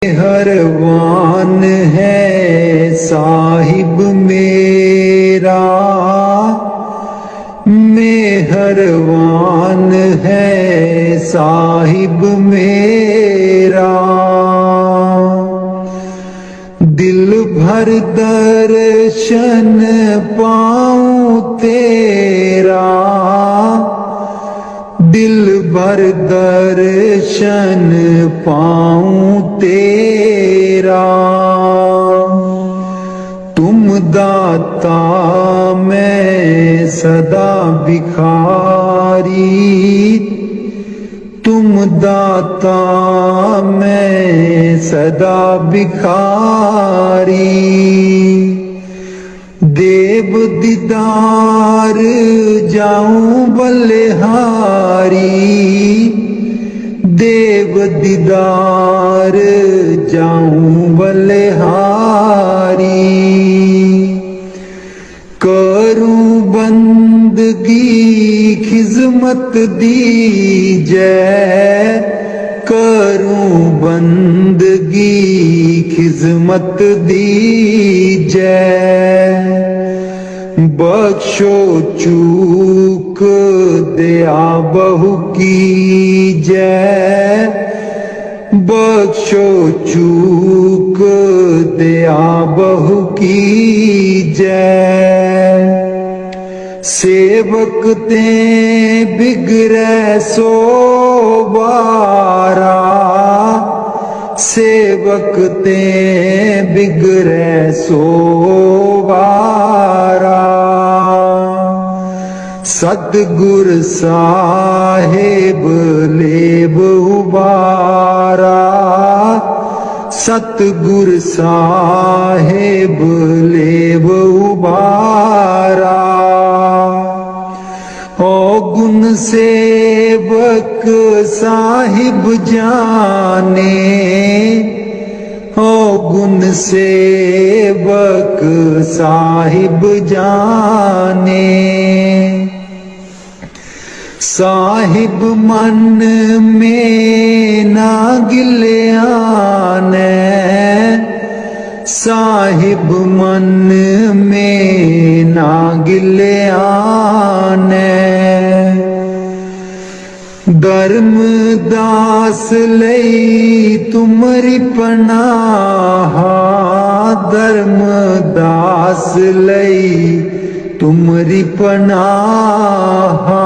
मेहरबान है साहिब मेरा, मेहरबान है साहिब मेरा। दिल भर दर्शन पाऊं तेरा, दिल भर दर्शन पाऊं तेरा। तुम दाता मैं सदा भिखारी, तुम दाता मैं सदा भिखारी। देव दीदार जाऊं बलिहारी, देव दीदार जाऊं बलिहारी। करूं बंदगी खिजमत दीजै, करूं बंदगी खिजमत दीजै। बख्शो चूक दया बहु कीजै, बख्शो चूक दया बहु कीजै। सेवक ते बिगड़ै सो बारा, सेवक ते बिगड़ै सो बारा। सतगुर साहेब लेब उबारा, सतगुर साहेब लेब उबारा। ओ गुण सेवक साहिब जाने, ओ गुण सेवक साहिब जाने। साहिब मन में ना गिल्याने, साहिब मन में ना गिल्याने। धर्मदास लई तुमरी पनाहा, धर्मदास लई तुमरी पनाहा।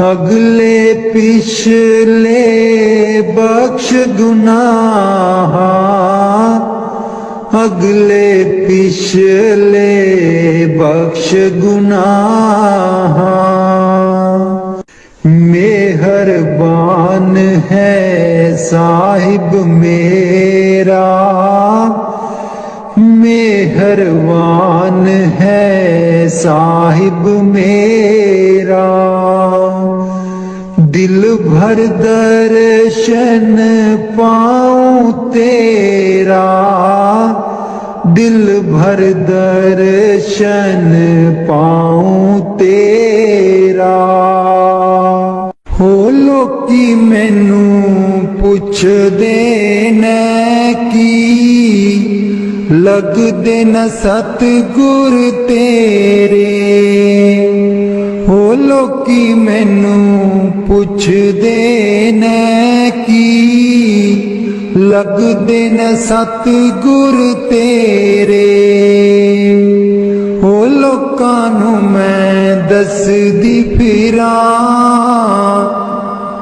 अगले पिछले बख्श गुनाहा, अगले पिछले बख्श गुनाहा। मेहरबान है साहिब मेरा, मेहरबान है साहिब मेरा। दिल भर दर्शन पाऊं तेरा, दिल भर दर्शन पाऊं तेरा। हो लोकी मैनू पुछदे ने की, लगदे न सतगुर तेरे। हो लोकी मैनू पुछदे ने की, लगदे न सतगुर तेरे। हो लोकां नू मैं दसदी फिरां,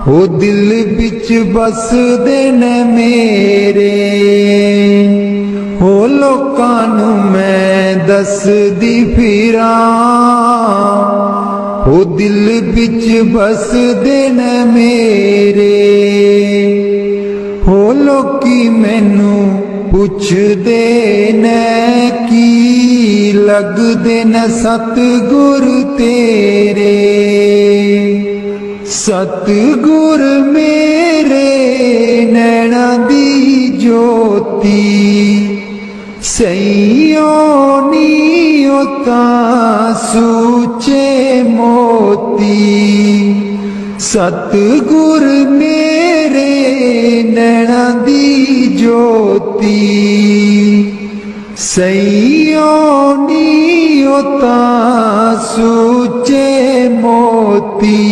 हो दिल बिच बसदे ने मेरे। हो लोकां नू मैं दसदी फिरां, हो दिल बिच बसदे ने मेरे। हो लोकी मैनू पुछदे ने की, लगदे न सतगुर तेरे। सतगुर मेरे नैना दी ज्योति, सैयो नी होता सूचे मोती। सतगुर मेरे नैना दी ज्योति सैयोनी ओता सूचे मोती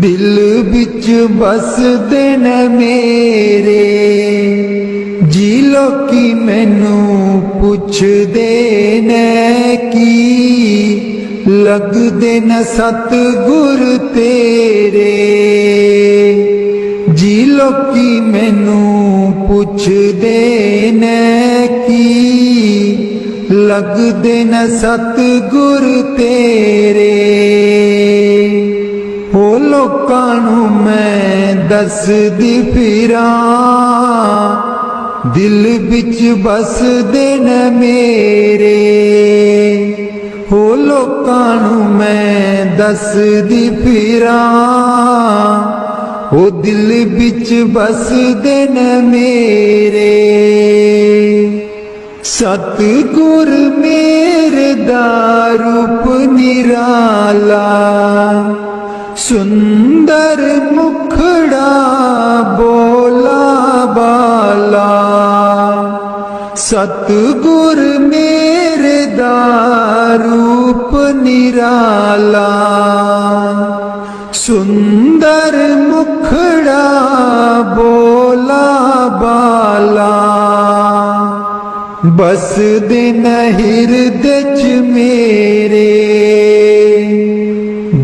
दिल बिच बसदे न मेरे जी लोकी मैनू पुछदे न की लगदे न सतगुर तेरे जी लोकी मैनू पुछदे न की लगदे न सतगुर तेरे ओ लोकां नू मैं दसदी फिरां दिल बिच बसदे न मेरे हो लोकां नू मैं दसदी फिरां ओ दिल बिच बसदे न मेरे सतगुर मेरे दा रूप निराला सुंदर मुखड़ा बोला बाला सतगुर मेरे दा रूप निराला सुंदर मुखड़ा बोला बाला बस दिन हृदय च मेरे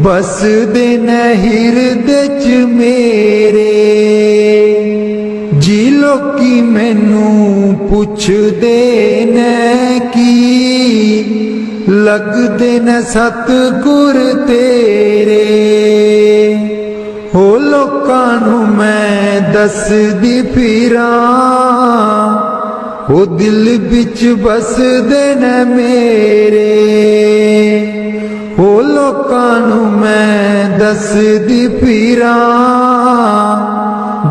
बस दिन हृदय च मेरे जी लोकी मैनू पुछदे न की लगदे न सतगुर तेरे हो लोकां नू मैं दसदी फिरां ओ दिल बिच बसदे न मेरे ओ लोकां नू मैं दसदी फिरां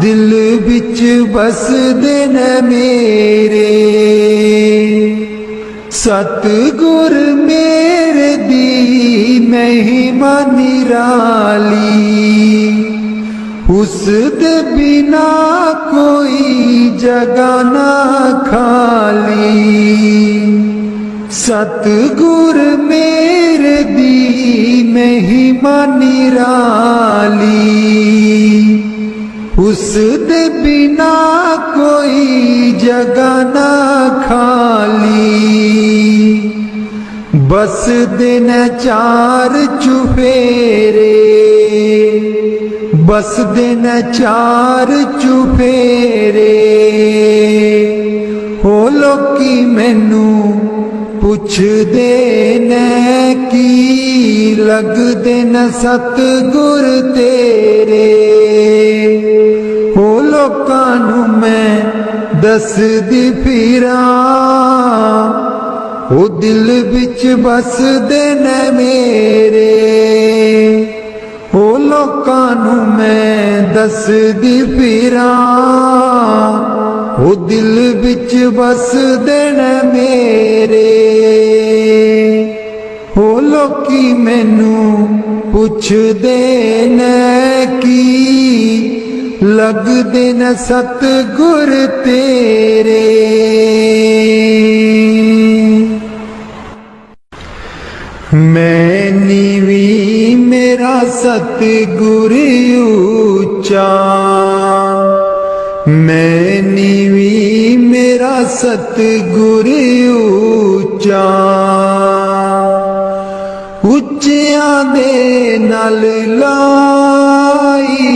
दिल बिच बसदे न मेरे सतगुर मेरे दी महिमा निराली उस दे बिना कोई जगह ना खाली सतगुर मेरे दी महिमा निराली उस दे बिना कोई जगह ना खाली बस दिन चार चुफेरे बस दिन चार चुफेरे हो लोकी मैनू पुछदे न की लगदे न सतगुर तेरे हो लोकां नू मैं दसदी फिरां ओ दिल बिच बसदे न मेरे ओ लोकां नू मैं दसदी फिरां ओ दिल बिच बसदे न मेरे ओ लोकी मैनू पुछदे न की लगदे न सतगुर तेरे मैं नीवी मेरा सतगुर ऊंचा मैं नीवी मेरा सतगुर ऊंचा उच्चियां दे नाल लाई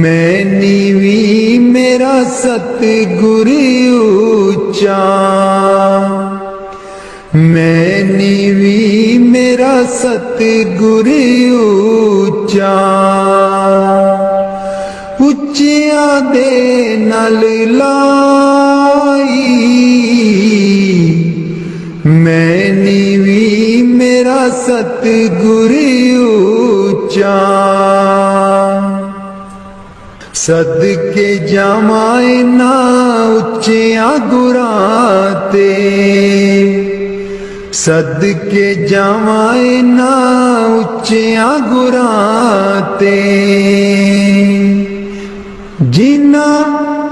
मैं नीवी मेरा सतगुर ऊंचा मैं नीवी मेरा सतगुर ऊंचा उच्चियां दे नाल लाई मैं नीवी मेरा सतगुर ऊंचा सदके जावां ना उच्चियां गुरां ते सदके जावां इन्हां उच्चियां गुरां ते जिन्हां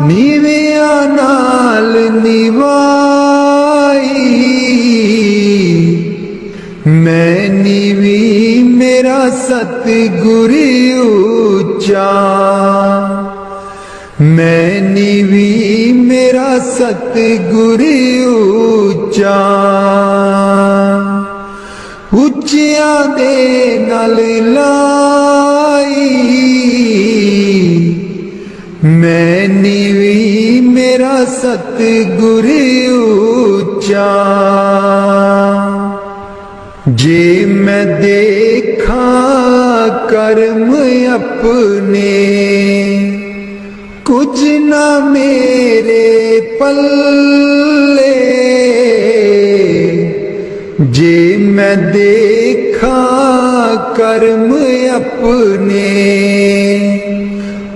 नीवियां नाल निभाई। मैं नीवी मेरा सतगुर ऊंचा, मैं नीवी मेरा सतगुर ऊंचा। उच्चियां दे नाल लाई, मैं नीवी मेरा सतगुर ऊंचा। जे मैं देखा कर्म अपने, कुछ ना मेरे पल्ले। जे मैं देखा कर्म अपने,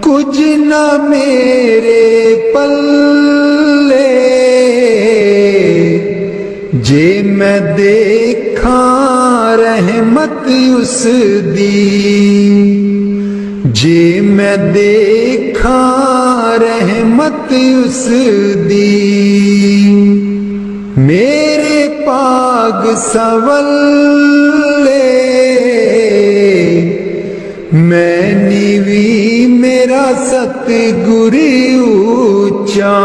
कुछ ना मेरे पल्ले। जे मैं देखा रहमत उस दी, जे मैं देखा रहमत उस दी। मेरे पाग सवल्ले, मैं नीवी मेरा सतगुर ऊंचा।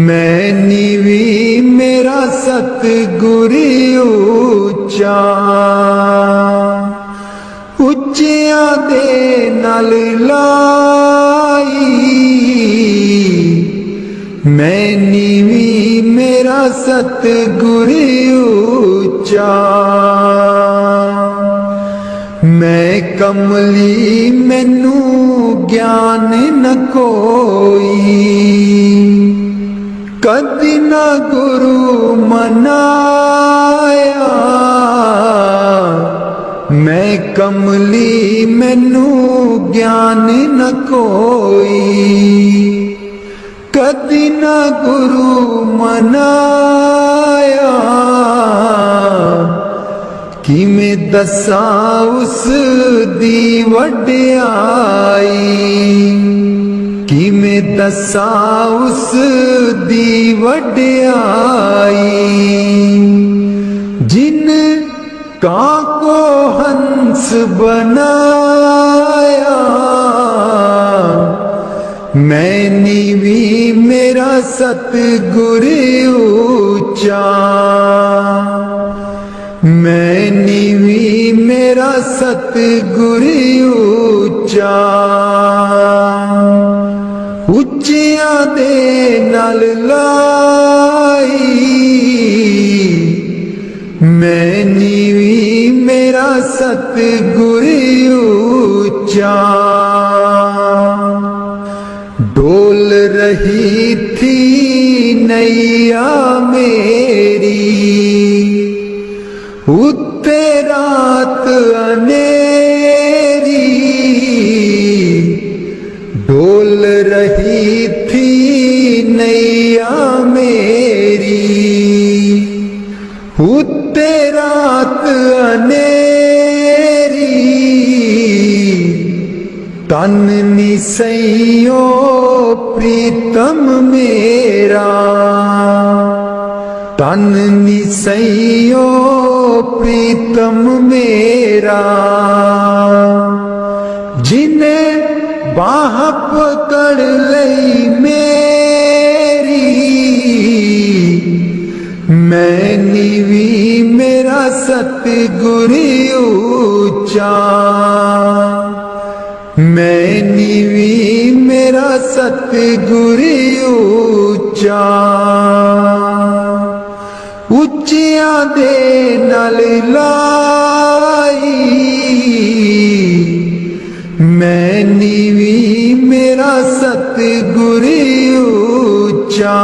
मैं नीवी मेरा सतगुर ऊंचा। उच्चियां दे नाल लाई, मैं नीवी मेरा सतगुर ऊंचा। मैं कमली मैनू ज्ञान न कोई, कदी ना गुरु मनाया। मैं कमली मैनू ज्ञान न कोई, कदी ना गुरु मनाया। किवें दसां उस दी वड्याई, किवें दसां उस दी वड्याई। जिन कां को हंस बनाया, मैं नीवी मेरा सतगुर ऊंचा। मैं नीवी मेरा सतगुर ऊंचा। उच्चियां दे नाल लाई, मैं नीवी मेरा सतगुर ऊंचा। डोल रही थी नैया मेरी, उत्ते रात अनेरी। डोल रही थी नैया मेरी, उत्ते रात अनेरी। तन निसैयो प्रीतम मेरा, तन निसैयो प्रीतम मेरा। जिन्हें बाह पकड़ लई मेरी, मैं नीवी मेरा सतगुर ऊंचा। मैं नीवी मेरा सतगुर ऊंचा। उच्चियां दे नाल लाई, मैं नीवी मेरा सतगुर ऊंचा।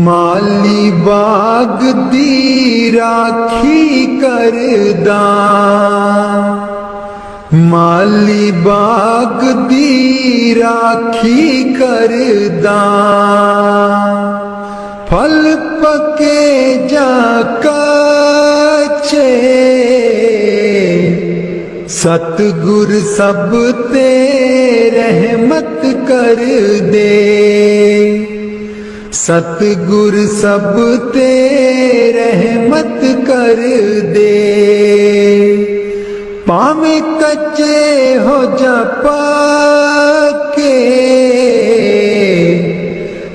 माली बाग दी राखी करदा, माली बाग दी राखी करदा। फल पके जा कच्चे, सतगुर सब ते रहमत कर दे। सतगुर सब ते रहमत कर दे। पावे कच्चे हो जा पक्के,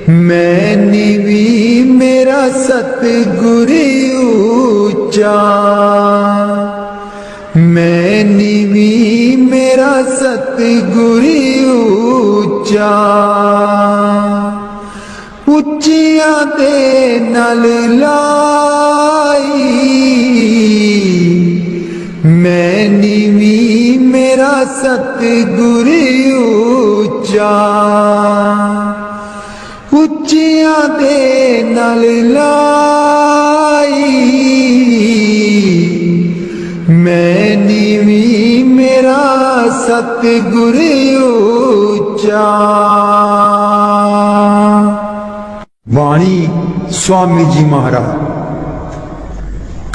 मैं नीवी मेरा सतगुर ऊंचा। मैं नीवी मेरा सतगुर ऊंचा। उच्चियां दे नल लाई, मैं नीवी मेरा सतगुर ऊंचा। उच्चियां दे नल लाई, मैं नीवी मेरा सतगुर ऊंचा। वाणी स्वामी जी महाराज।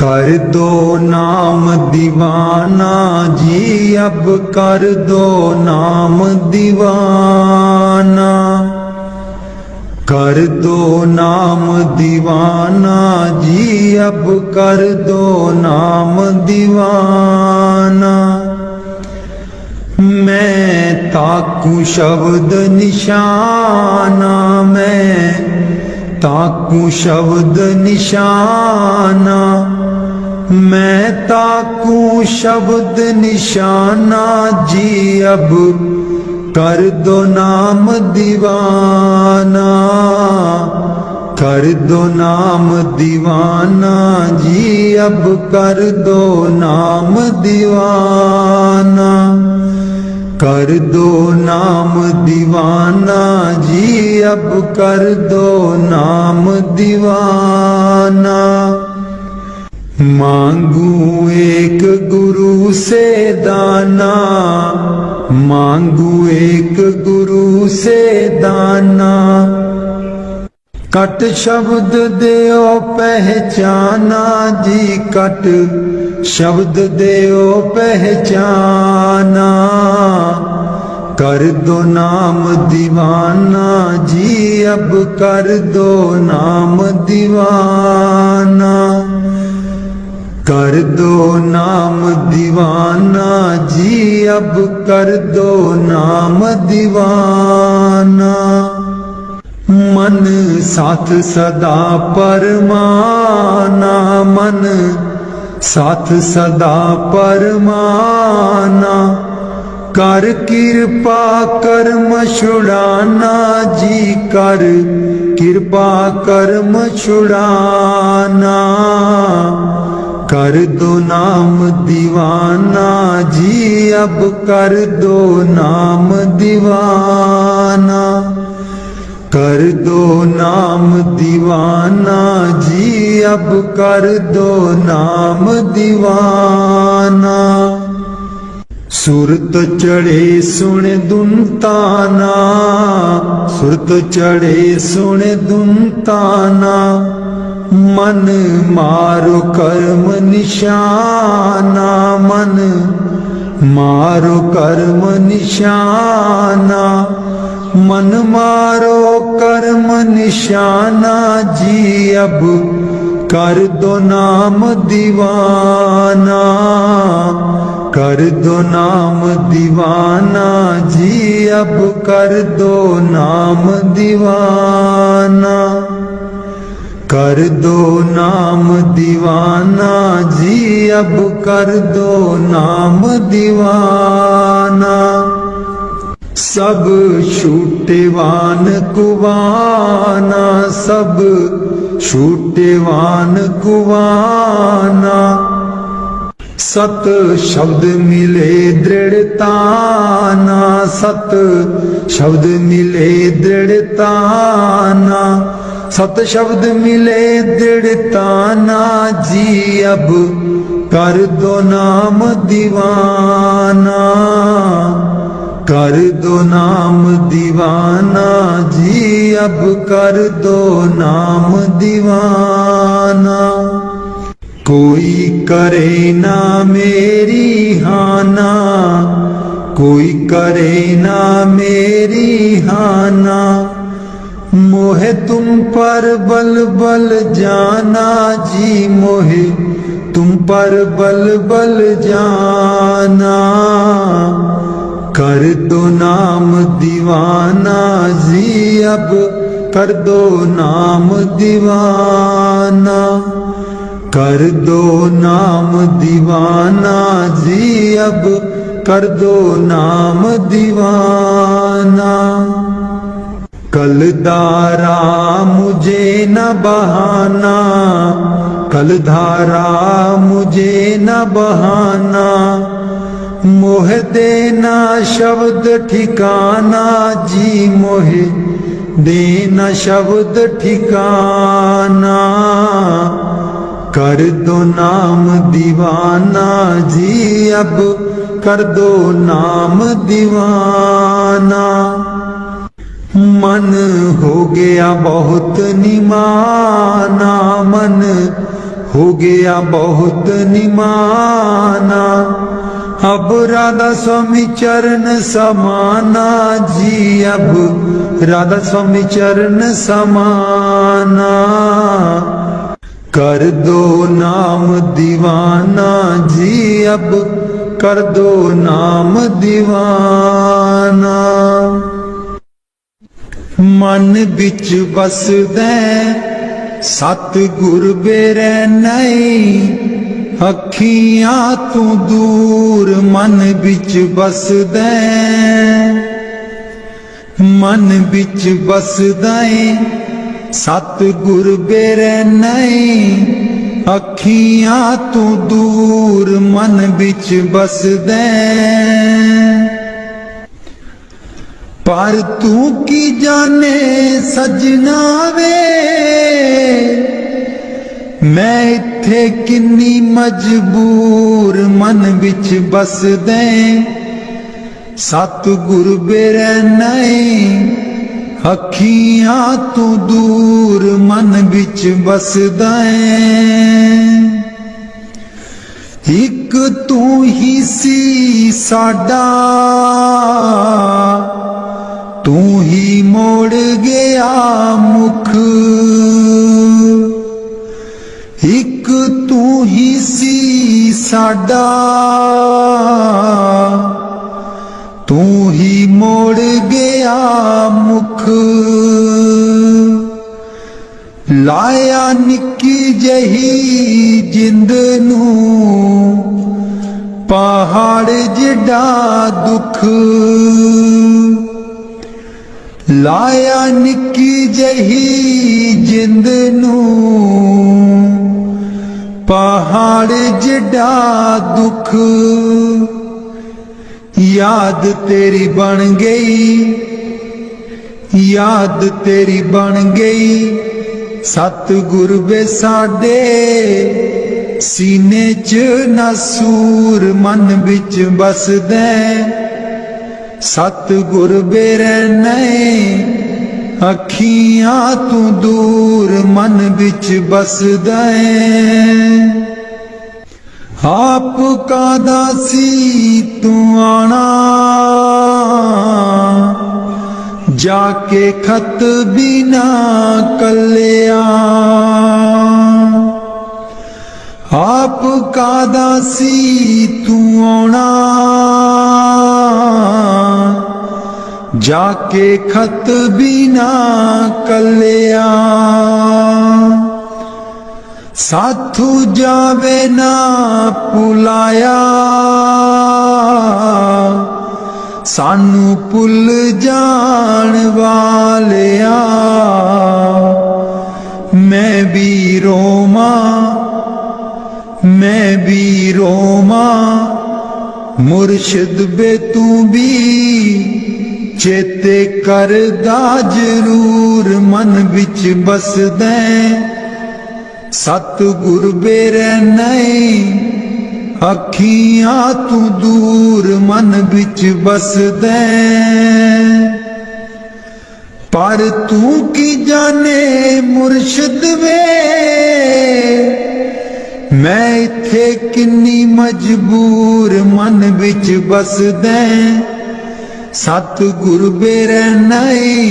कर दो नाम दीवाना जी, अब कर दो नाम दीवाना। कर दो नाम दीवाना जी, अब कर दो नाम दीवाना। मैं ताकू शब्द निशाना, मैं ताकू शब्द निशाना। मैं ताकू शब्द निशाना जी, अब कर दो नाम दीवाना। कर दो नाम दीवाना जी, अब कर दो नाम दीवाना। कर दो नाम दीवाना जी, अब कर दो नाम दीवाना। मांगू एक गुरु से दाना, मांगू एक गुरु से दाना। कट शब्द देओ पहचाना जी, कट शब्द देओ पहचाना। कर दो नाम दीवाना जी, अब कर दो नाम दीवाना। कर दो नाम दीवाना जी, अब कर दो नाम दीवाना। मन साथ सदा परमाना, मन साथ सदा परमाना। कर कृपा कर्म छुड़ाना जी, कर कृपा कर्म छुड़ाना। कर दो नाम दीवाना जी, अब कर दो नाम दीवाना। कर दो नाम दीवाना जी, अब कर दो नाम दीवाना। सुरत चढ़े सुन दुनताना, सुरत चढ़े सुन दुनताना। मन मारो कर्म निशाना, मन मारो कर्म निशाना। मन मारो कर्म निशाना जी, अब कर दो नाम दीवाना। कर दो नाम दीवाना जी, अब कर दो नाम दीवाना। कर दो नाम दीवाना जी, अब कर दो नाम दीवाना। सब छूटेवान कुवाना, सब छूटेवान कुवाना। सत शब्द मिले दृढ़ताना, सत शब्द मिले दृढ़ताना। सत शब्द मिले दृढ़ताना जी, अब कर दो नाम दीवाना। कर दो नाम दीवाना जी, अब कर दो नाम दीवाना। कोई करे ना मेरी हाना, कोई करे ना मेरी हाना। मोहे तुम पर बल बल जाना जी, मोहे तुम पर बल बल जाना। कर दो नाम दीवाना जी, अब कर दो नाम दीवाना। कर दो नाम दीवाना जी, अब कर दो नाम दीवाना। कलधारा मुझे न बहाना, कलधारा मुझे न बहाना। मोह देना शब्द ठिकाना जी, मोहे देना शब्द ठिकाना। कर दो नाम दीवाना जी, अब कर दो नाम दीवाना। मन हो गया बहुत निमाना, मन हो गया बहुत निमाना। अब राधा स्वामी चरण समाना जी, अब राधा स्वामी चरण समाना। कर दो नाम दीवाना जी, अब कर दो नाम दीवाना। मन बिच बसदै सतगुर बेरै नहीं, अखियां तू दूर मन बिच बसदै। मन बिच बसदै सतगुर बेरै नहीं, अखियां तू दूर मन बिच बसदै। पर तू की जाने सजना वे, मैं इत्थे किन्नी मजबूर मन बिच बसदे। सतगुर बेरै नहीं, अखियां तू दूर मन बिच बसदा है। एक तू ही सी साडा, तू ही मोड़ गया मुख। एक तू ही सी साडा, तू ही मोड़ गया मुख। लाया निक्की जही जिंद नू पहाड़ जिड्डा दुख। लाया निक्की जही जिंद नू पहाड़ जिड्डा दुख। याद तेरी बन गई, याद तेरी बन गई। सतगुर वे साडे सीने च नसूर मन बिच बसदे। सतगुर बेरै नहीं, अखियां तू दूर मन बिच बसदा है। आप का दासी तू आना, जाके खत बिना कलिया। आप का दासी तू आना, जाके खत बिना कलिया। साथू जावे ना पुलाया, सानू भुल जान वालिया। मैं भी रोमा, मैं भी रोमा। मुर्शिद बे तू भी चेते करदा जरूर मन बिच बसदे। सतगुर बेरै नहीं, अखियां तू दूर मन बिच बसदे। पर तू की जाने मुर्शिद वे मैं इत्थे किन्नी मजबूर मन विच बसदा सतगुर बेरै नहीं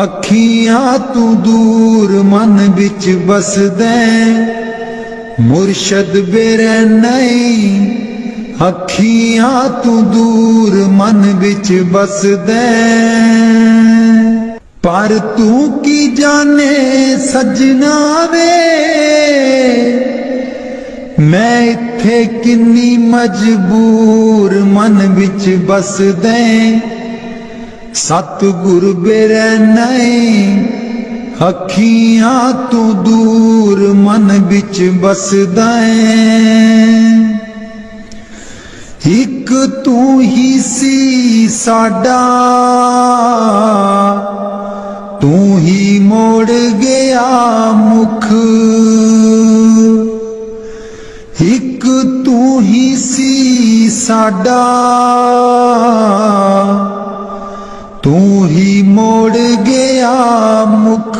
अखियां तू दूर मन विच बसदा मुर्शद बेरै नहीं अखियां तू दूर मन विच बसदा पर तू की जाने सजना वे मैं इत्थे किन्नी मजबूर मन विच बसदा सतगुर बेरै नहीं अखियां तू दूर मन विच बसदा इक तू ही सी साडा तू ही मोड़ गया मुख इक तू ही सी साडा तू ही मोड़ गया मुख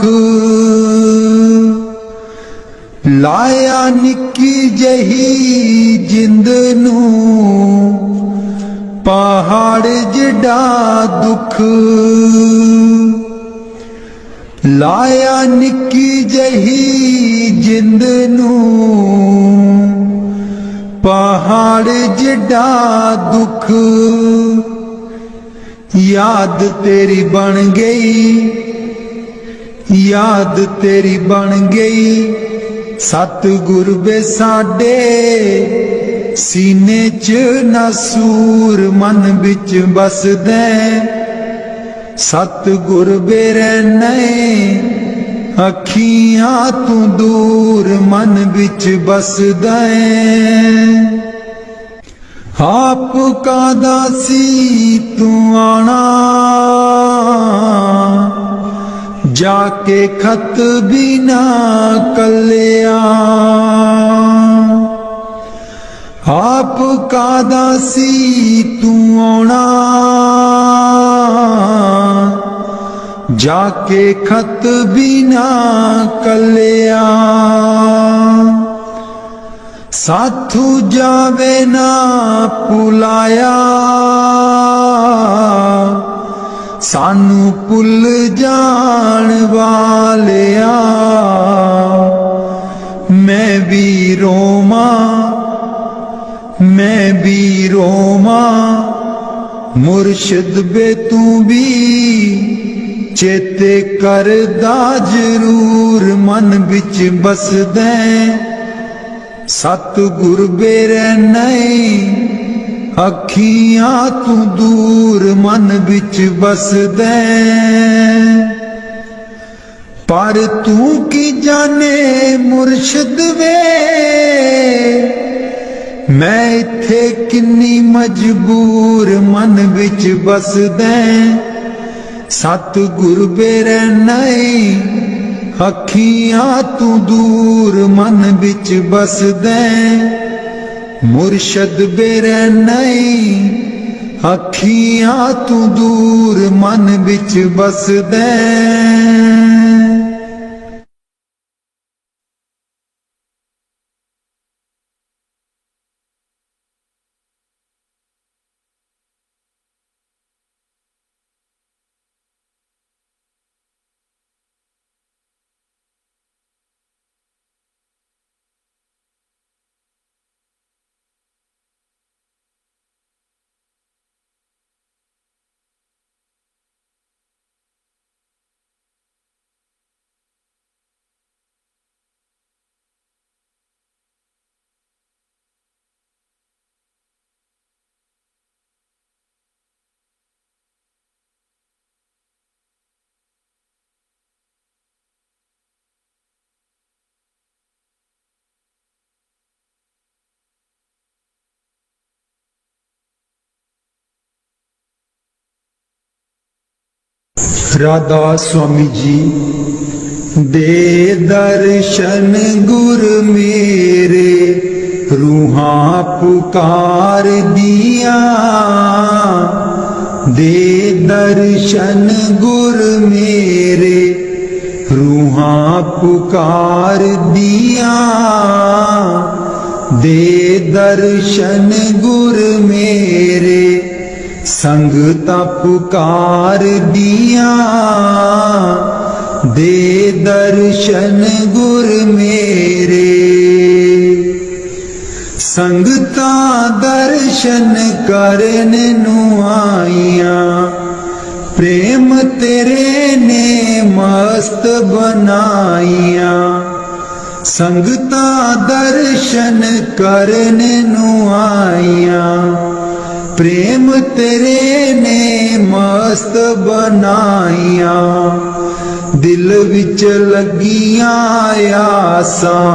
लाया निक्की जही जिंद नू पहाड़ जिड़ा दुख लाया निक्की जही जिंद नू पहाड़ जिड़ा दुख याद तेरी बन गई याद तेरी बन गई सतगुर वे साडे सीने च नसूर मन विच बसदा सतगुर बेरै नहीं अखियां तू दूर मन विच बसदा आप का दासी तू आना जाके खत भी ना कलिया आप का दासी तू आना जाके खत भी ना कलिया साथू जावे ना पुलाया सानू भुल जान वालिया मैं भी रोमा मुर्शिद बे तू भी चेते करदा जरूर मन विच बसदा सतगुर बेरै नहीं अखियां तू दूर मन विच बसदा पर तू की जाने मुर्शिद वे मैं इत्थे किन्नी मजबूर मन विच बसदा सतगुर बेरै नहीं अखियां तू दूर मन विच बसदा मुर्शद बेरै नहीं अखियां तू दूर मन विच बसदा राधा स्वामी जी दे दर्शन गुर मेरे रूहां पुकार दिया दे दर्शन गुर मेरे रूहां पुकार दिया। दे दर्शन गुर मेरे संगता पुकार दिया। दे दर्शन गुर मेरे संगता दर्शन करन नू आईया। प्रेम तेरे ने मस्त बनाईया। संगता दर्शन करन नू आईया। प्रेम तेरे ने मस्त बनाईया। दिल विच लगियां आसां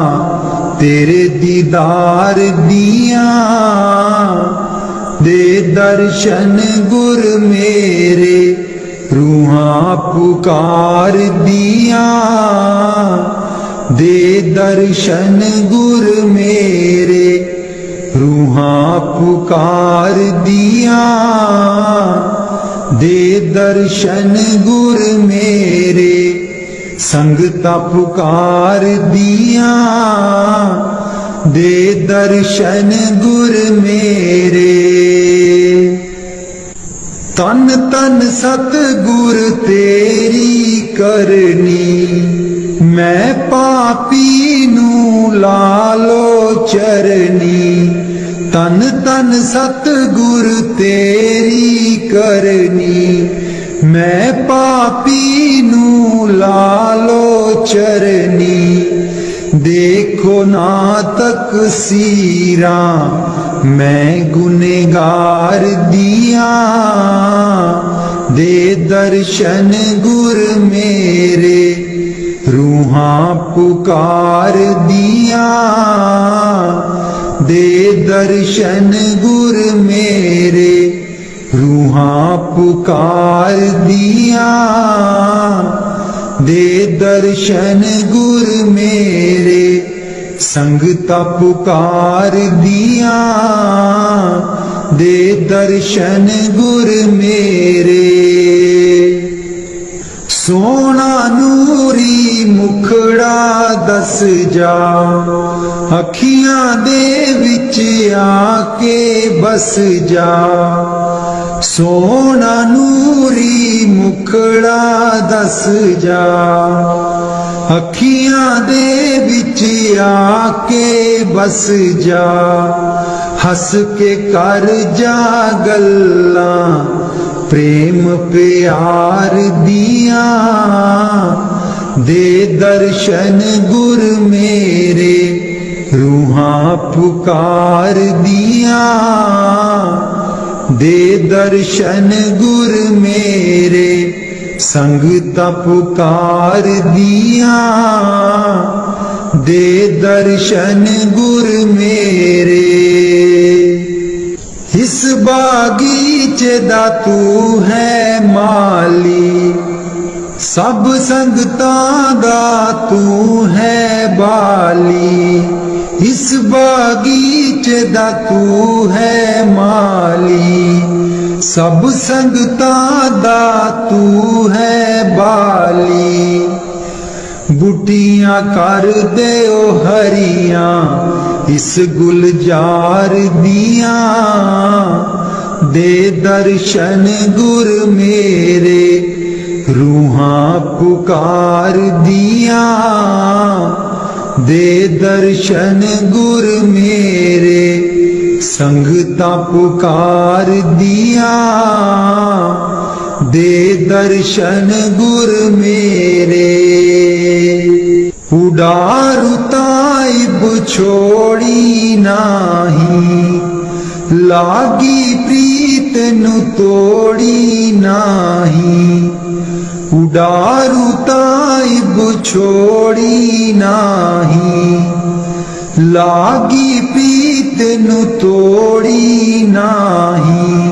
तेरे दीदार दिया। दे दर्शन गुर मेरे रूहां पुकार दिया। दे दर्शन गुर मेरे रूहां पुकार दिया। दे दर्शन गुर मेरे संगता पुकार दिया। दे दर्शन गुर मेरे तन तन सतगुर तेरी करनी। मैं पापी नू लालो चरनी। तन तन सतगुर तेरी करनी। मैं पापी नू लालो चरनी। देखो ना तक सीरा मैं गुनेगार दिया। दे दर्शन गुर मेरे रूहां पुकार दिया। दे दर्शन गुर मेरे रूहां पुकार दिया। दे दर्शन गुर मेरे संगता पुकार दिया। दे दर्शन गुर मेरे सोना नूरी मुखड़ा दस जा। अखियां दे विच आके बस जा। सोना नूरी मुखड़ा दस जा। अखियां दे विच आके बस जा। हस के कर जा गल्लां प्रेम प्यार दिया। दे दर्शन गुर मेरे रूहां पुकार दिया। दे दर्शन गुर मेरे संगता पुकार दिया। दे दर्शन गुर मेरे इस बागीचे दा तू है माली। सब संगतां दा तू है बाली। इस बागीचे दा तू है माली। सब संगतां दा तू है बाली। बूटियां कर दे ओ हरियां इस गुलजार दिया। दे दर्शन गुर मेरे रूहां पुकार दिया। दे दर्शन गुर मेरे संगता पुकार दिया। दे दर्शन गुर मेरे उडारू ताइब छोड़ी नाही। लागी प्रीत नु तोड़ी नाही। उडारू ताइब छोड़ी नाही। लागी प्रीत नु तोड़ी नाही।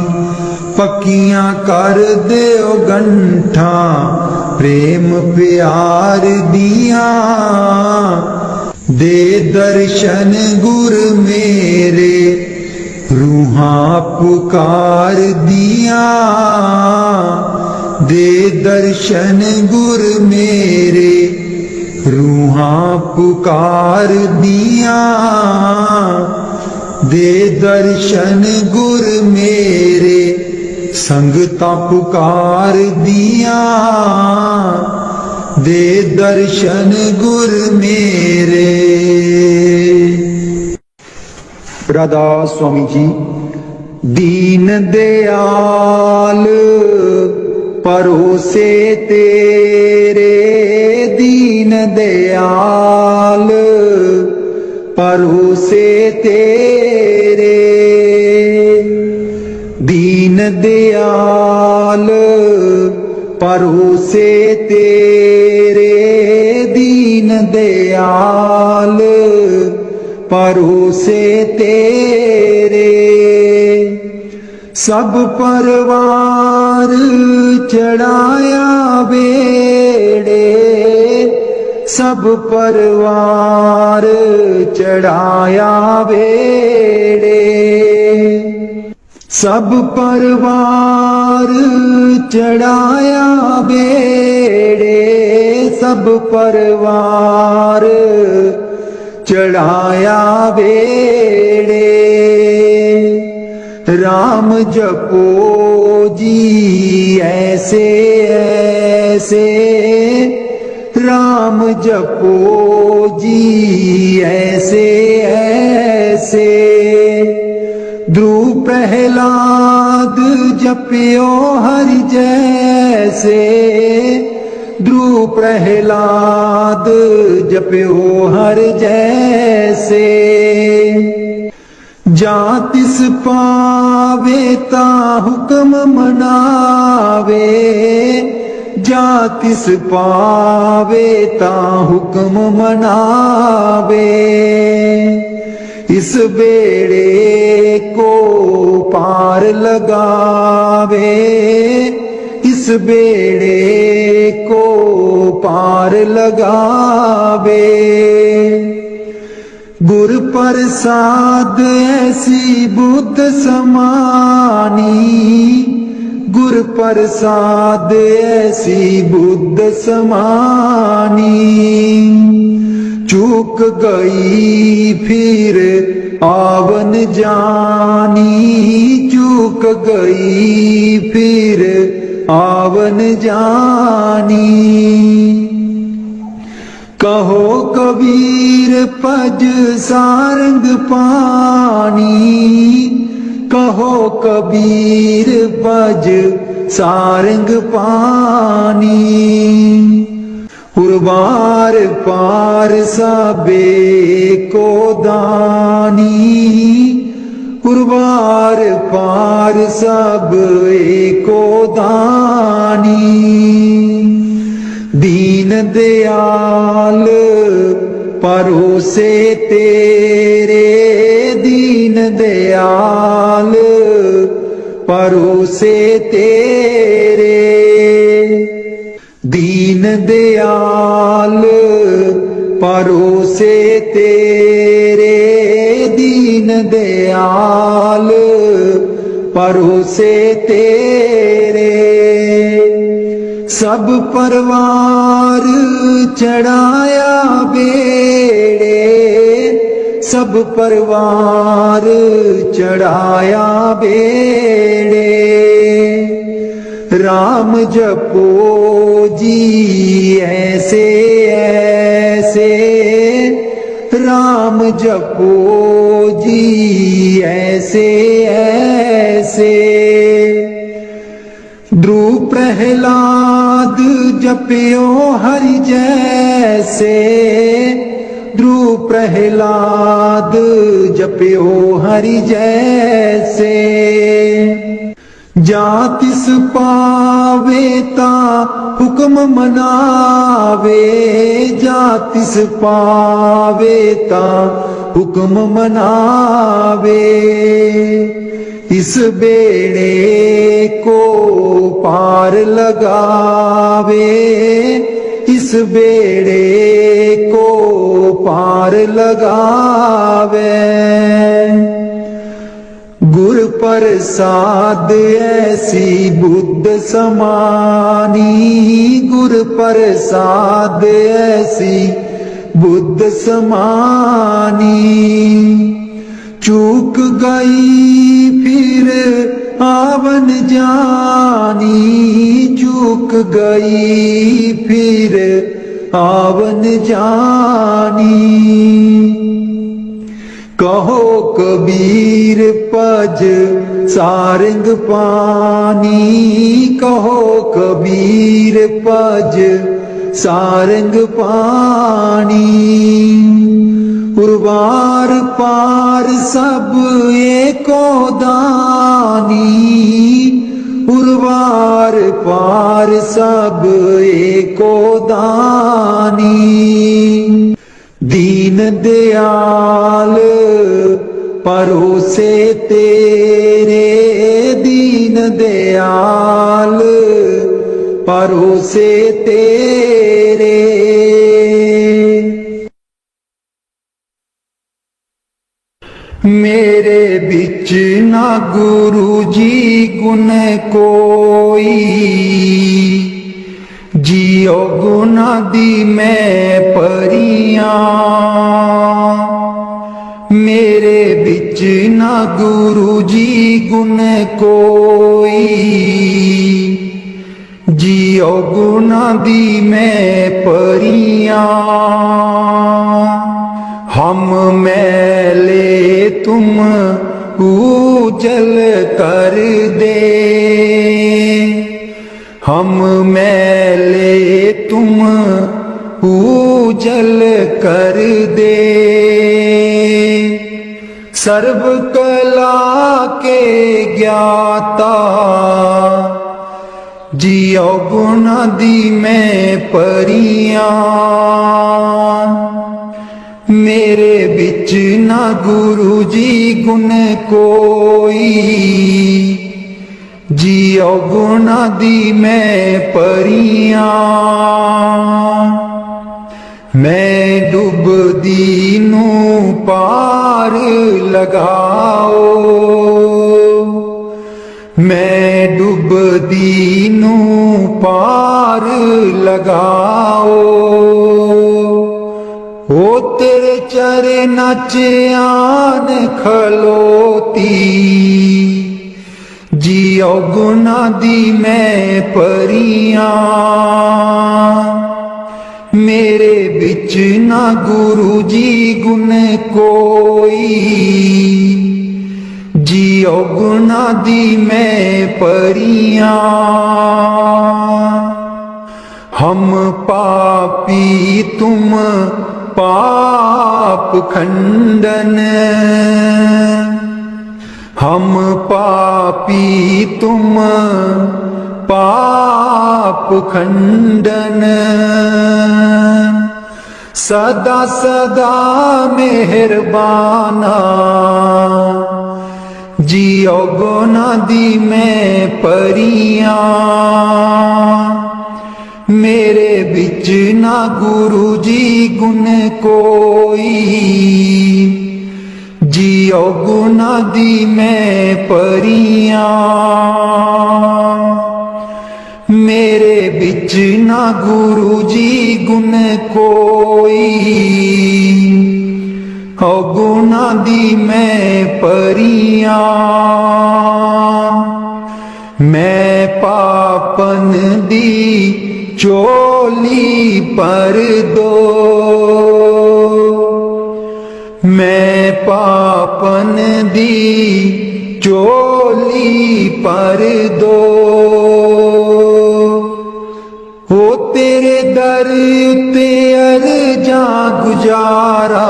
पक्कियां कर देओ गंठा प्रेम प्यार दिया। दे दर्शन गुर मेरे रूहां पुकार दिया दे दर्शन गुर मेरे, रूहां पुकार दिया दे दर्शन गुर मेरे, संगतां पुकार दिया दे दर्शन गुर मेरे। राधा स्वामी जी। दीन दयाल परोसे तेरे, दीन दयाल परोसे तेरे, दीन दयाल परोसे तेरे, दीन दयाल परोसे तेरे। सब परवार चढ़ाया बेड़े, सब परवार चढ़ाया बेड़े, सब परवार चढ़ाया बेड़े, सब परवार चढ़ाया बेड़े। राम जपो जी ऐसे ऐसे, राम जपो जी ऐसे ऐसे, ध्रुव प्रहलाद जपियो हरि जैसे, ध्रुव प्रहलाद जपियो हर जैसे। जा तिस पावे ता हुक्म मनावे, जा तिस पावे ता हुक्म मनावे, इस बेड़े को पार लगावे, इस बेड़े को पार लगावे। गुर प्रसाद ऐसी बुद्ध समानी, गुर प्रसाद ऐसी बुद्ध समानी, चूक गई फिर आवन जानी, चूक गई फिर आवन जानी। कहो कबीर पज सारंग पानी, कहो कबीर पज सारंग पानी, उर्वार पार सबे को दानी, उर्वार पार सब एको दानी। दीन दयाल परोसे तेरे, दीन दयाल परोसे तेरे, दीन दयाल परोसे तेरे, दीन दयाल परोसे तेरे। सब परवार चढ़ाया बेड़े, सब परवार चढ़ाया बेड़े। राम जपो जी ऐसे ऐसे, राम जपो जी ऐसे ऐसे। ध्रुव प्रहलाद जपियो हरि जैसे, ध्रुव प्रहलाद जपियो हरि जैसे। जा तिस पावे ता हुक्म मनावे, जा तिस पावे ता हुक्म मनावे। इस बेड़े को पार लगावे, इस बेड़े को पार लगावे। प्रसाद ऐसी बुद्ध समानी, गुर प्रसाद ऐसी बुद्ध समानी। चूक गई फिर आवन जानी, चूक गई फिर आवन जानी। कहो कबीर पज सारंग पानी, कहो कबीर पज सारंग पानी। उर्वार पार सब एको दानी, उर्वार पार सब एको दानी। दीन दयाल परोसे तेरे, दीन दयाल परोसे तेरे। मेरे बिच ना गुरु जी गुण कोई, जियो गुना दी मैं परियां। मेरे बिच ना गुरु जी गुण कोई, जियो गुना दी मैं परियां। हम मैले तुम उजल कर दे, हम मैले तुम उजल कर दे। सर्व कला के ज्ञाता, जियो गुना दी मैं परियां। मेरे बिच ना गुरु जी गुण कोई, जियो गुना दी मैं परियां। मैं डुबदी नू पार लगाओ, मैं डुबदी नू पार लगाओ। ओ तेरे चरनां च आन खलोती, जियो गुना दी मैं परियां। मेरे बिच ना गुरु जी गुण कोई, जियो गुना दी मैं परियां। हम पापी तुम पाप खंडन, हम पापी तुम पाप खंडन। सदा सदा मेहरबाना, जियो गुना दी मैं परियां। मेरे बिच ना गुरु जी गुण कोई, जियो गुना दी मैं परियां। मेरे बिच ना गुरु जी गुण कोई, ओ गुना दी मैं परियां। मैं पापन दी चोली पर दो, मैं पापन दी चोली पर दो। हो तेरे दर उत्ते अर्जा गुजारा,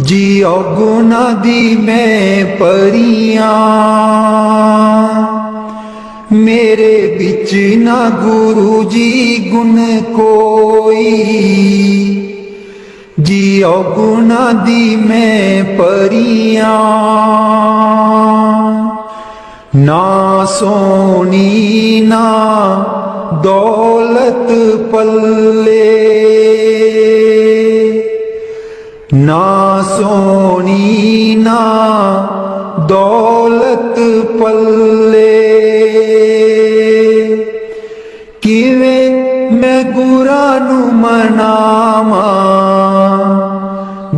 जियो गुना दी मैं परियां। मेरे बिच ना गुरु जी गुण कोई, जियो गुना दी मैं परियां। ना सोनी ना दौलत पल्ले, ना सोनी ना दौलत पल्ले किवें मैं गुरां नूं मनावां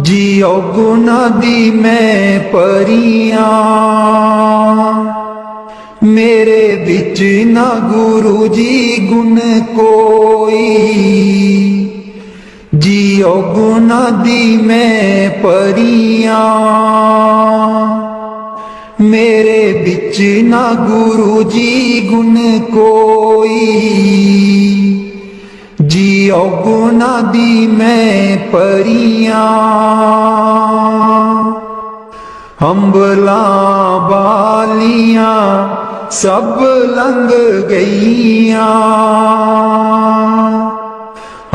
जियो गुनां दी मैं परियां मेरे बिच ना गुरु जी गुण कोई जियो गुनां दी मैं परियां मेरे बिच ना गुरु जी गुण कोई जियो गुनां दी मैं परियां अंबलां बालियां सब लंघ गईयां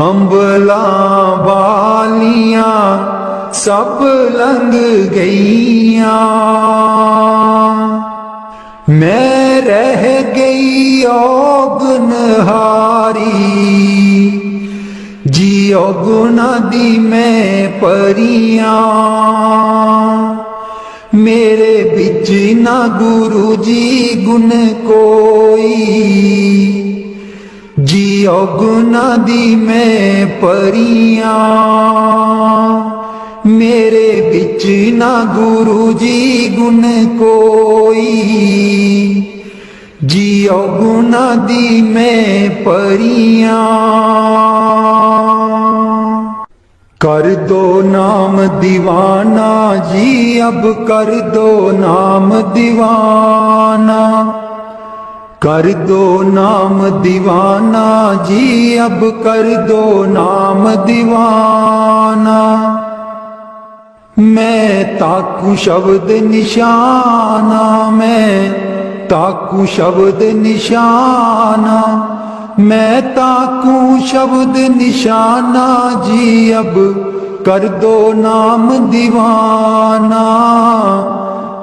अंबलां बालियां सब लंघ गईयां मैं रह गई औगनहारी जियो गुनां दी मैं परियां मेरे बिच ना गुरु जी गुण कोई जियो गुनां दी मैं परियां मेरे बिच ना गुरु जी गुण कोई जियो गुनां दी मैं परियां कर दो नाम दीवाना जी अब कर दो नाम दीवाना कर दो नाम दीवाना जी अब कर दो नाम दीवाना मैं ताकू शब्द निशाना मैं ताकू शब्द निशाना मैं ताकू शब्द निशाना जी अब कर दो नाम दीवाना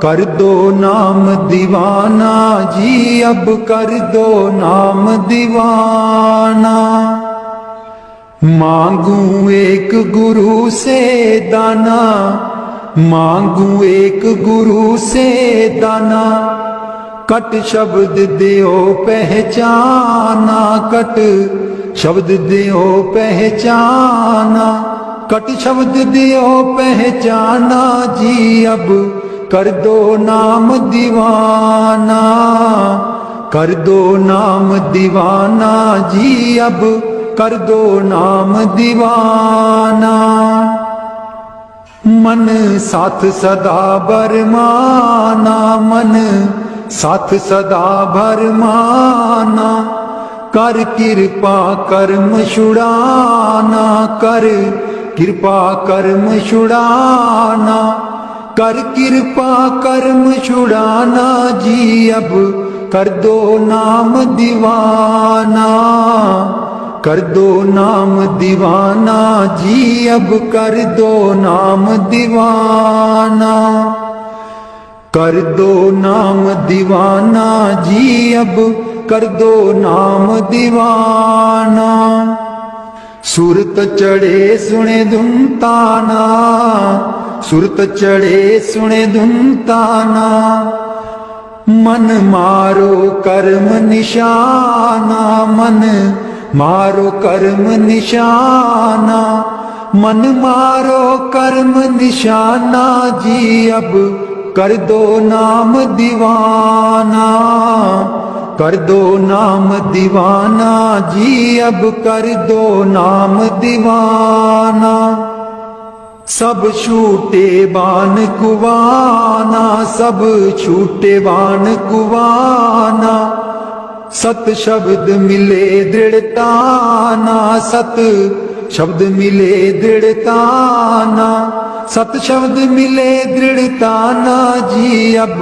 कर दो नाम दीवाना जी अब कर दो नाम दीवाना मांगू एक गुरु से दाना मांगू एक गुरु से दाना कट शब्द दियो पहचाना कट शब्द दियो पहचाना कट शब्द दियो पहचाना जी अब कर दो नाम दीवाना कर दो नाम दीवाना जी अब कर दो नाम दीवाना मन साथ सदा बरमाना मन साथ सदा भरमाना कर कृपा कर्म छुड़ाना कर कृपा कर्म छुड़ाना कर कृपा कर्म छुड़ाना जी अब कर दो नाम दीवाना कर दो नाम दीवाना जी अब कर दो नाम दीवाना कर दो नाम दीवाना जी अब कर दो नाम दीवाना सुरत चढ़े सुने धुन ताना सुरत चढ़े सुने धुन ताना मन मारो कर्म निशाना मन मारो कर्म निशाना मन मारो कर्म निशाना जी अब कर दो नाम दीवाना कर दो नाम दीवाना जी अब कर दो नाम दीवाना सब छूटे बान कुवाना सब छूटे बान कुवाना सत शब्द मिले दृढ़ताना सत शब्द मिले दृढ़ताना सत शब्द मिले दृढ़ताना जी अब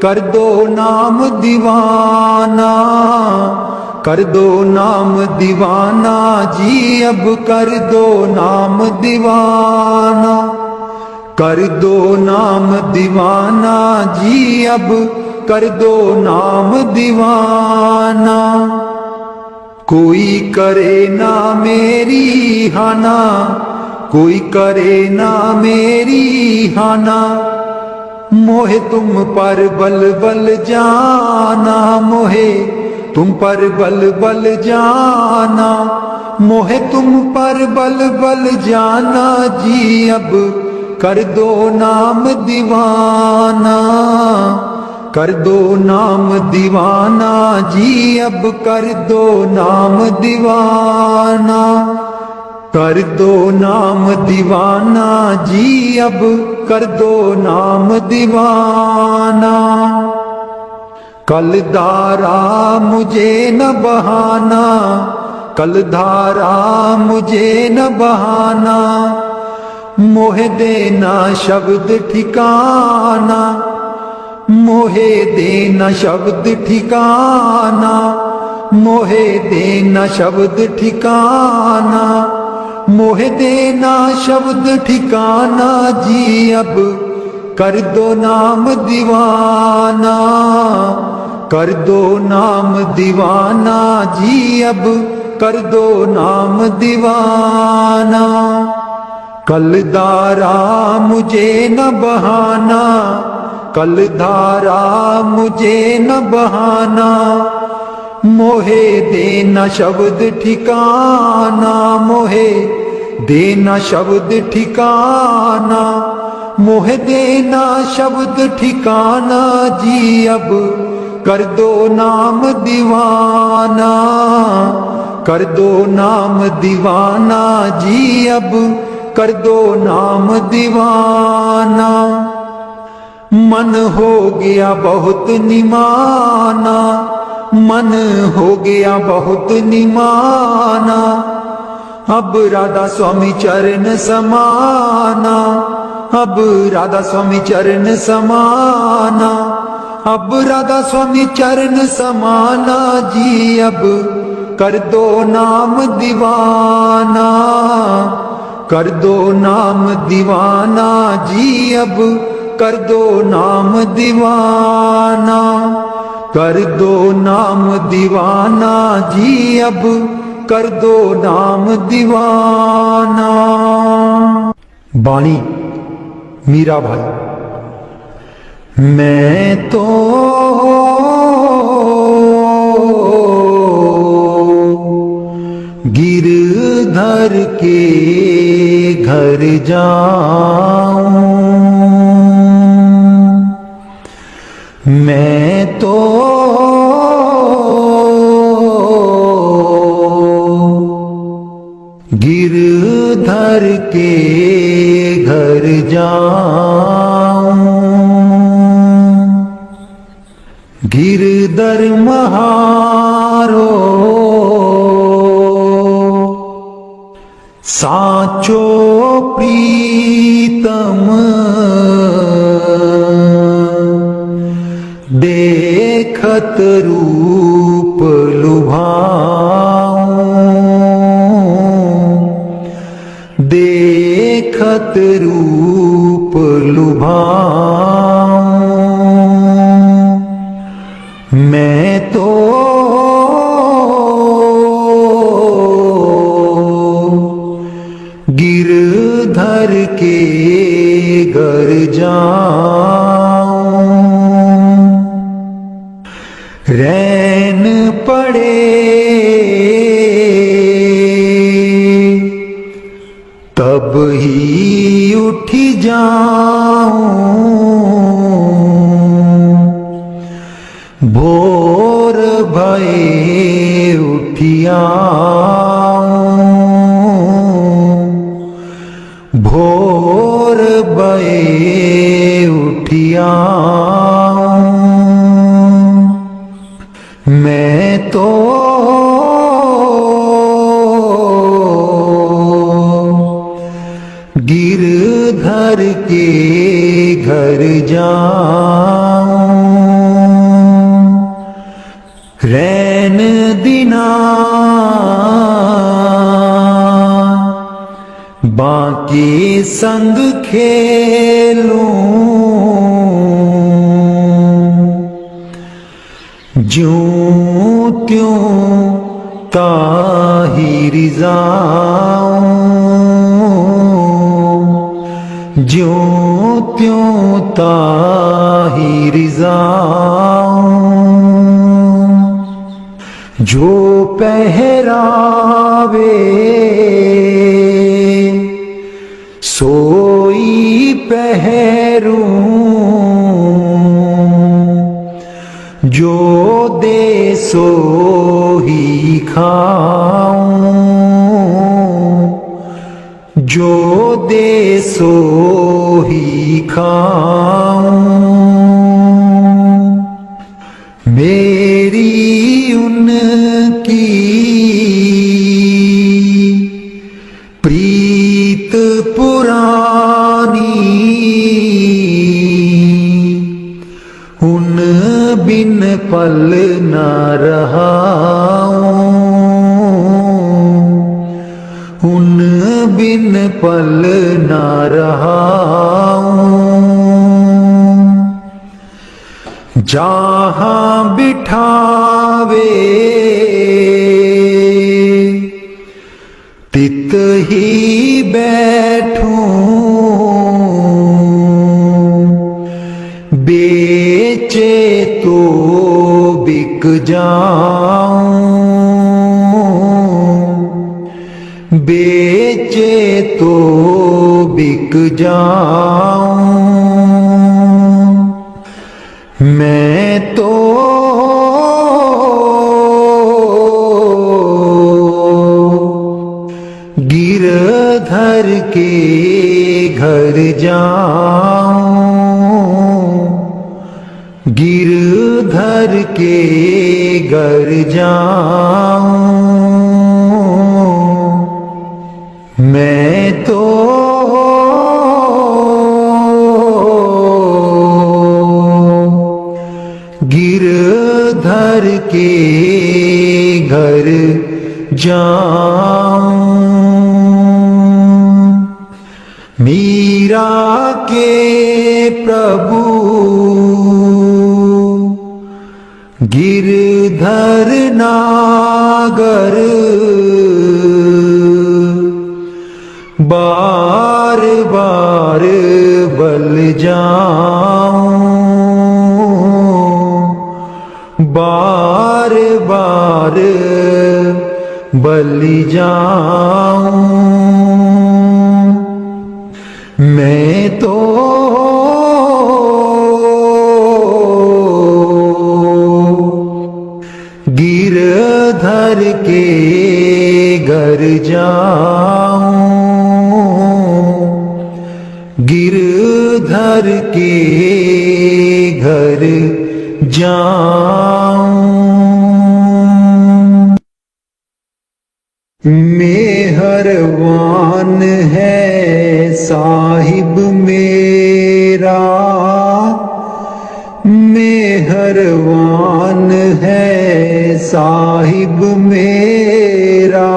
कर दो नाम दीवाना कर दो नाम दीवाना जी अब कर दो नाम दीवाना कर दो नाम दीवाना जी अब कर दो नाम दीवाना कोई करे ना मेरी हाना कोई करे ना मेरी हाना मोहे तुम पर बल बल जाना, मोहे तुम पर बल बल जाना, मोहे तुम पर बल बल जाना जी अब कर दो नाम दीवाना, कर दो नाम दीवाना जी अब कर दो नाम दीवाना, कर दो नाम दीवाना जी अब कर दो नाम दीवाना। कल धारा मुझे न बहाना, कल धारा मुझे न बहाना, मोहे देना शब्द ठिकाना, मोहे देना शब्द ठिकाना, मोहे देना शब्द ठिकाना, मोहे देना शब्द ठिकाना जी अब कर दो नाम दीवाना, कर दो नाम दीवाना जी अब कर दो नाम दीवाना। कल धारा मुझे न बहाना, कल धारा मुझे न बहाना, मोहे देना शब्द ठिकाना, मोहे देना शब्द ठिकाना, मोहे देना शब्द ठिकाना जी अब कर दो नाम दीवाना, कर दो नाम दीवाना जी अब कर दो नाम दीवाना। मन हो गया बहुत निमाना, मन हो गया बहुत निमाना, अब राधा स्वामी चरण समाना, अब राधा स्वामी चरण समाना, अब राधा स्वामी चरण समाना जी अब कर दो नाम दीवाना, कर दो नाम दीवाना जी अब कर दो नाम दीवाना, कर दो नाम दीवाना जी अब कर दो नाम दीवाना। बाणी मीरा भाई। मैं तो गिरधर के घर जाऊं, मैं तो गिरधर के घर जाऊं, गिरधर महारो साचो प्रीतम, देखत रूप लुभाऊं, देखत रूप लुभाऊं, मैं तो गिरधर के घर जाऊं, रैन पड़े तब ही उठ जाऊं, भोर भये उठियाऊं, भोर भये उठियाऊं, मैं तो गिरधर के घर जाऊं, रैन दिना बाकी संग खेलूं, ज्यों त्यों ताहिर जाऊं, ज्यों त्यों ताही रिज़ाऊं, जो पहरावे सोई पहरूं, जो दे सो ही खाऊं, जो दे सो ही खाऊं। मेरी उनकी प्रीत पुरानी, उन बिन पल न रहाऊं, उन बिन पल न रहाऊं। जहाँ बिठावे तित ही बैठूं, बेचे तो बिक जाऊं, बेचे तो बिक जाऊं। मैं तो गिरधर के घर जाऊं, गिरधर के घर जाऊं। मैं तो गिरधर के घर जाऊं। मीरा के प्रभु गिरधर नागर, बार बार बल जाऊं, बार बार बल जाऊं। मैं तो गिरधर के घर जाऊं, गिरधर के घर जाऊं। मेहरबान है साहिब मेरा, मेहरबान है साहिब मेरा।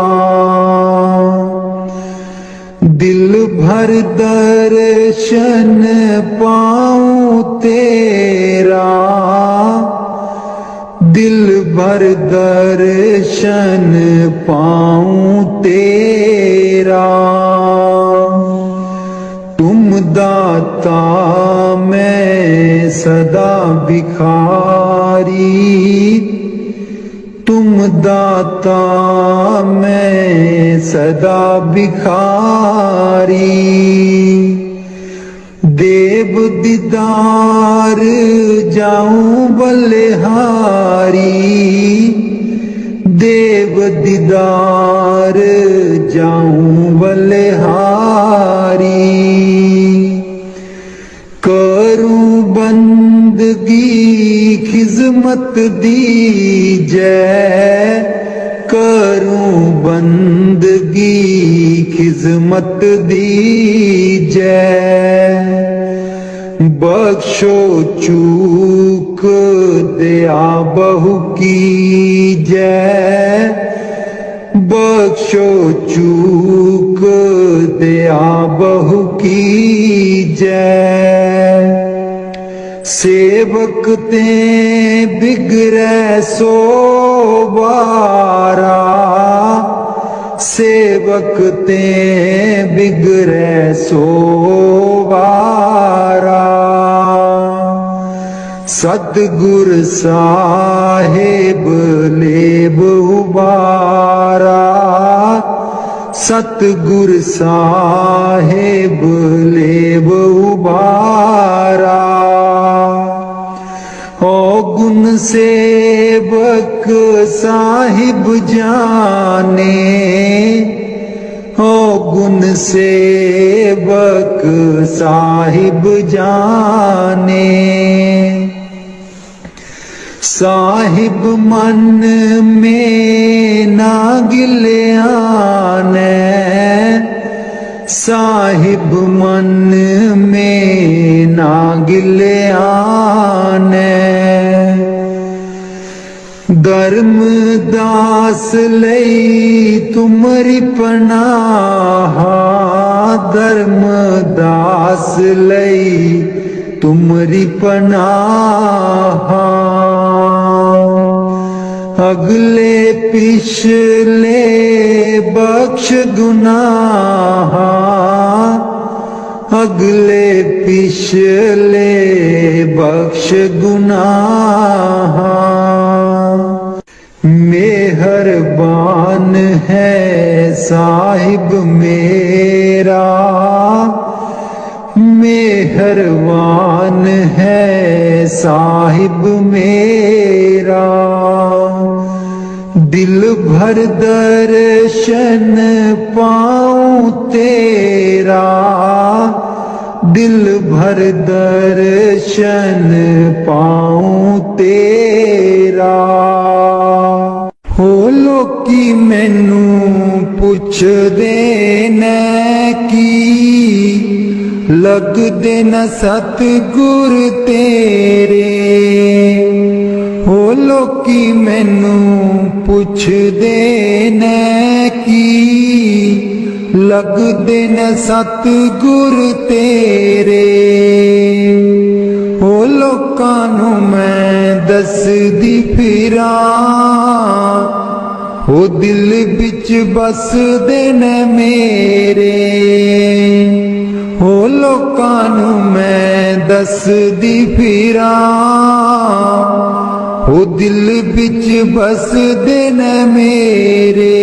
दिल भर दर्शन पाऊं तेरा, दिल भर दर्शन पाऊं तेरा। तुम दाता मैं सदा भिखारी, तुम दाता मैं सदा भिखारी। देव दीदार जाऊं बलिहारी, देव दीदार जाऊं बलिहारी। करूं बंदगी खिजमत दीजै, करूं बंदगी खिजमत दीजै। बख्शो चूक दया बहु कीजै, बख्शो चूक दया बहु कीजै। सेवक ते बिगड़ै सो बारा, सेवक ते बिगड़ै सो बारा। सतगुर साहिब लेब उबारा, सतगुर साहिब लेब उबारा। ओ गुण सेवक साहिब जाने, ओ गुण सेवक साहिब जाने। साहिब मन में ना गिल्याने, साहिब मन में ना गिल्याने। धर्म दास लई तुमरी पनाहा, धर्म दास लई तुमरी पनाहा। अगले पिछले बख्श गुनाहा, अगले पिछले बख्श गुनाहा। मेहरबान है साहिब मेरा, मेहरबान है साहिब मेरा। दिल भर दर्शन पाऊं तेरा, दिल भर दर्शन पाऊं तेरा। हो लोकी मैनू पुछदे ने की, लगदे न सतगुर तेरे। हो लोकी मैनू पुछदे ने की, लगदे न सतगुर तेरे। हो लोकां नू मैं दसदी फिरां, हो दिल बिच बसदे ने मेरे। हो लोकां नू मैं दसदी फिरां, हो दिल बिच बसदे ने मेरे।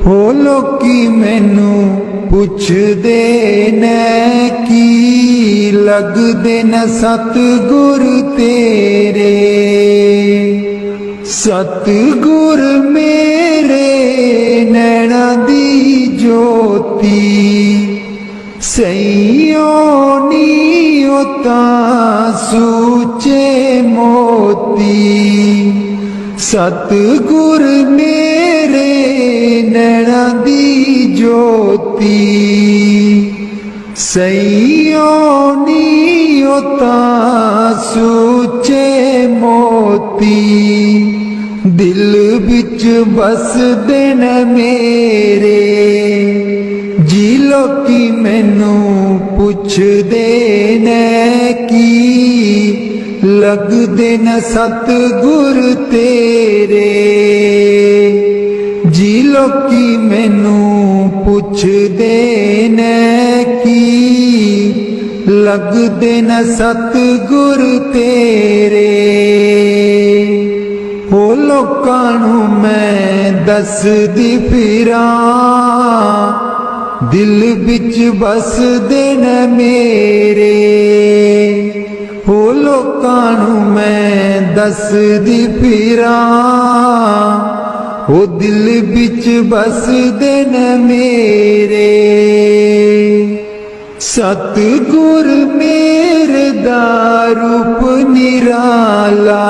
हो लोकी मैनू पुछदे ने की, लगदे न सतगुर तेरे। सतगुर मेरे नैना दी ज्योति, सैयों नी होता सूचे मोती। सतगुर मेरे नैना दी ज्योति, सैयों नी होता सूचे मोती। दिल बिच बसदे न मेरे, जी लोकी मैनू पुछदे ने की, लगदे न सतगुर तेरे। जी लोकी मैनू पुछदे ने की, लगदे न सतगुर तेरे। हो लोकां नू मैं दसदी फिरां, दिल बिच बसदे न मेरे। हो लोकां नू मैं दसदी फिरां, हो दिल बिच बसदे न मेरे। सतगुर मेरे दा रूप निराला,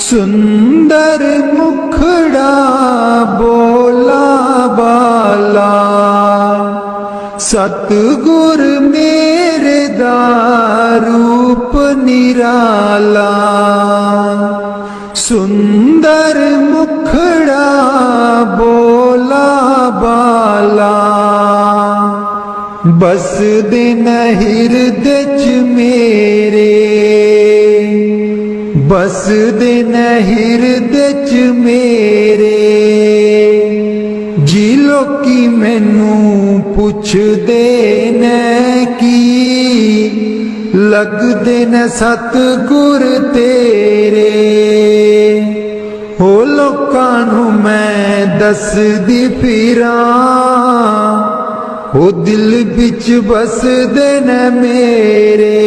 सुंदर मुखड़ा बोला बाला। सतगुर मेरे दा रूप निराला, सुंदर मुखड़ा बोला बाला। बसदे न हिरदे च मेरे, बसदे न हिरदे च मेरे। जी लोकी मैनू पुछदे ने की, लगदे न सतगुर तेरे। हो लोकां नूं मैं दसदी फिरां, हो दिल विच बसदे न मेरे।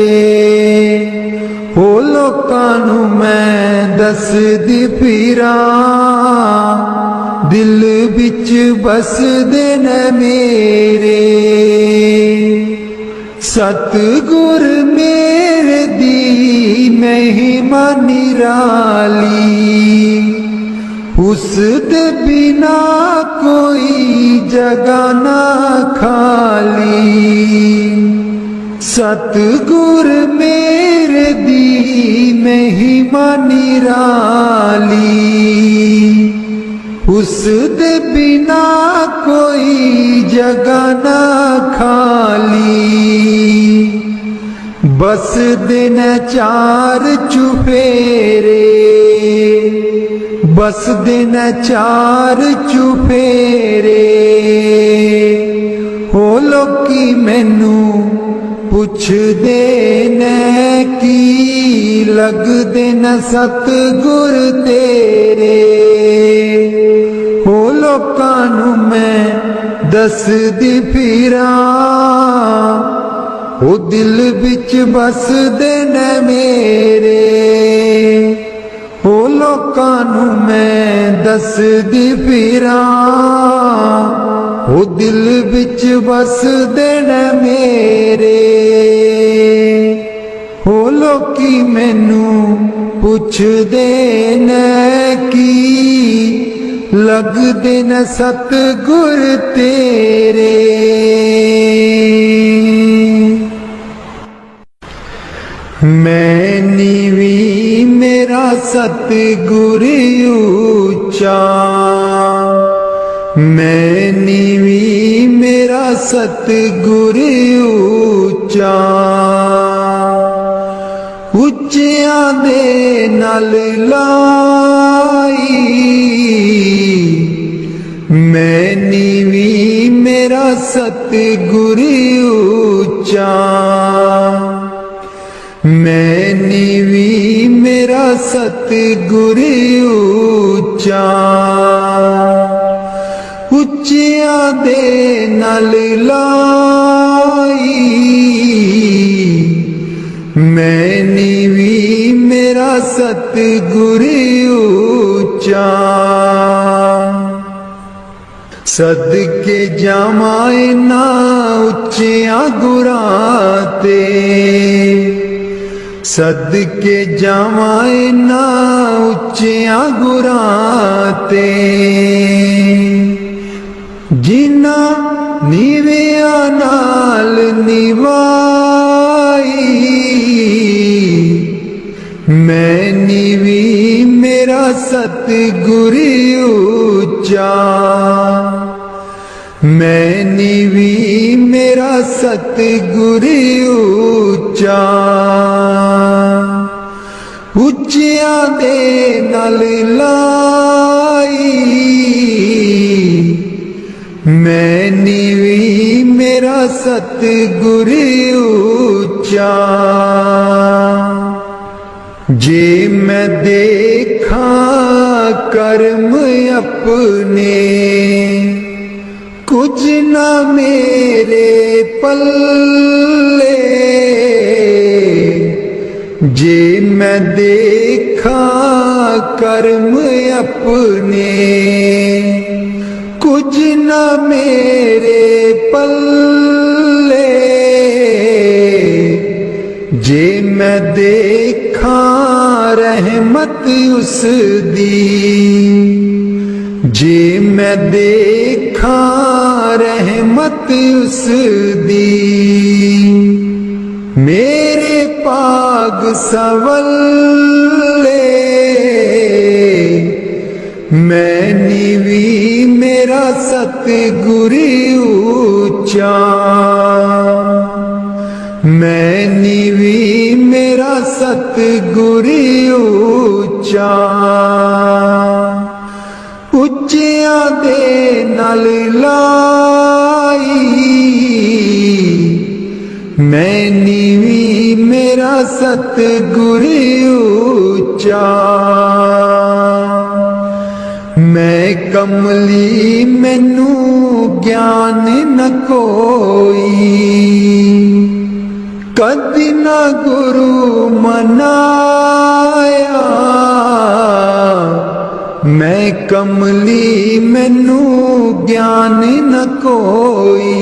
हो लोकां नूं मैं दसदी फिरां, दिल विच बसदे न मेरे। सतगुर मेरे दी महिमा निराली, उस दे बिना कोई जगह ना खाली। सतगुर मेरे दी महिमा निराली, उस दे बिना कोई जगह ना खाली। बस दिन चार चुफेरे, बस दिन चार चुफेरे। हो लोकी मैनू पुछदे ने की लगदे न सतगुर तेरे। हो लोकां नूं मैं दसदी फिरां, हो दिल विच बसदे न मेरे। हो लोकां नूं मैं दसदी फिरां, हो दिल विच बसदे न मेरे। हो लोकी मैनू पुछदे न की लगदे न सतगुर तेरे। मैं नीवी मेरा सतगुर ऊंचा, मैं नीवी मेरा सतगुर ऊंचा। उच्चियां दे नाल लाई, मैं नीवी मेरा सतगुर ऊंचा। मैं नीवी मेरा सतगुर ऊंचा। उच्चियां दे नाल लाई, मैं नीवी मेरा सतगुर ऊंचा। सदके जावां ना उच्चियां गुरां ते, सदके जावां ना उच्चियां गुरां ते। जिन्ना नीवियां नाल निवाई, मैं नीवी मेरा सतगुर ऊंचा। मैं नीवी मेरा सतगुर ऊंचा। उच्चियां दे नाल लाई, मैं नीवी मेरा सतगुर ऊंचा। जे मैं देखा कर्म अपने, कुछ ना मेरे पल्ले। जे मैं देखा कर्म अपने, कुछ ना मेरे पल्ले। जे मैं देखा रहमत उस दी, जे मैं देखा रहमत उस दी। मेरे पाग सवल्ले, मैं नीवी मेरा सतगुर ऊंचा। मैं नीवी मेरा सतगुर ऊंचा। उच्चियां दे नाल लाई, मैं नीवी मेरा सतगुर ऊंचा। मैं कमली मैनू ज्ञान न कोई, कदी न गुरु मनाया। मैं कमली मैनू ज्ञान न कोई,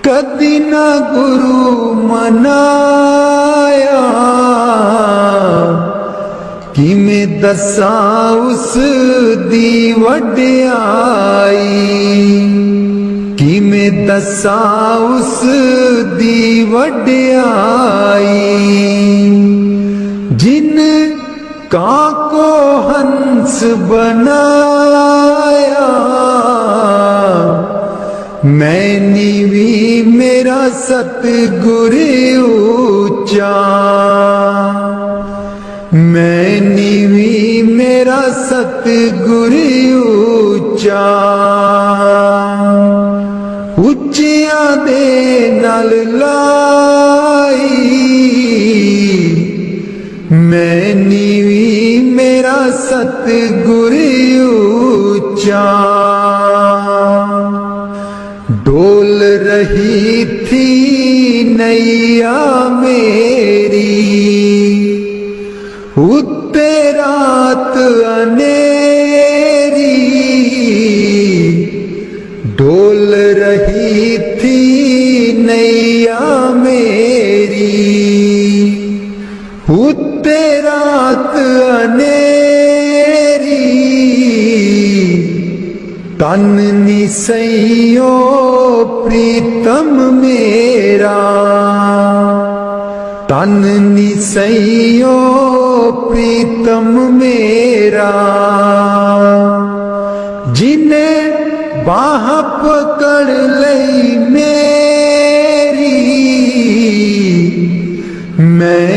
कदी न गुरु मनाया। किमें दसा उस दी वड्याई, किमें दसा उस दी वड्याई। जिन काको हंस बनाया, मैं नीवी मेरा सतगुर ऊंचा। मैं नीवी मेरा सतगुर ऊंचा। उच्चियां दे नाल लाई, मैं नीवी मेरा सतगुर ऊंचा। डोल रही थी नैया मेरी, उत्ते रात अनेरी। डोल रही थी नैया मेरी, उत्ते रात अनेरी। तन निसैयो प्रीतम मेरा, तन निसैयो प्रीतम मेरा। जिन्हें बाह पकड़ लई मेरी, मैं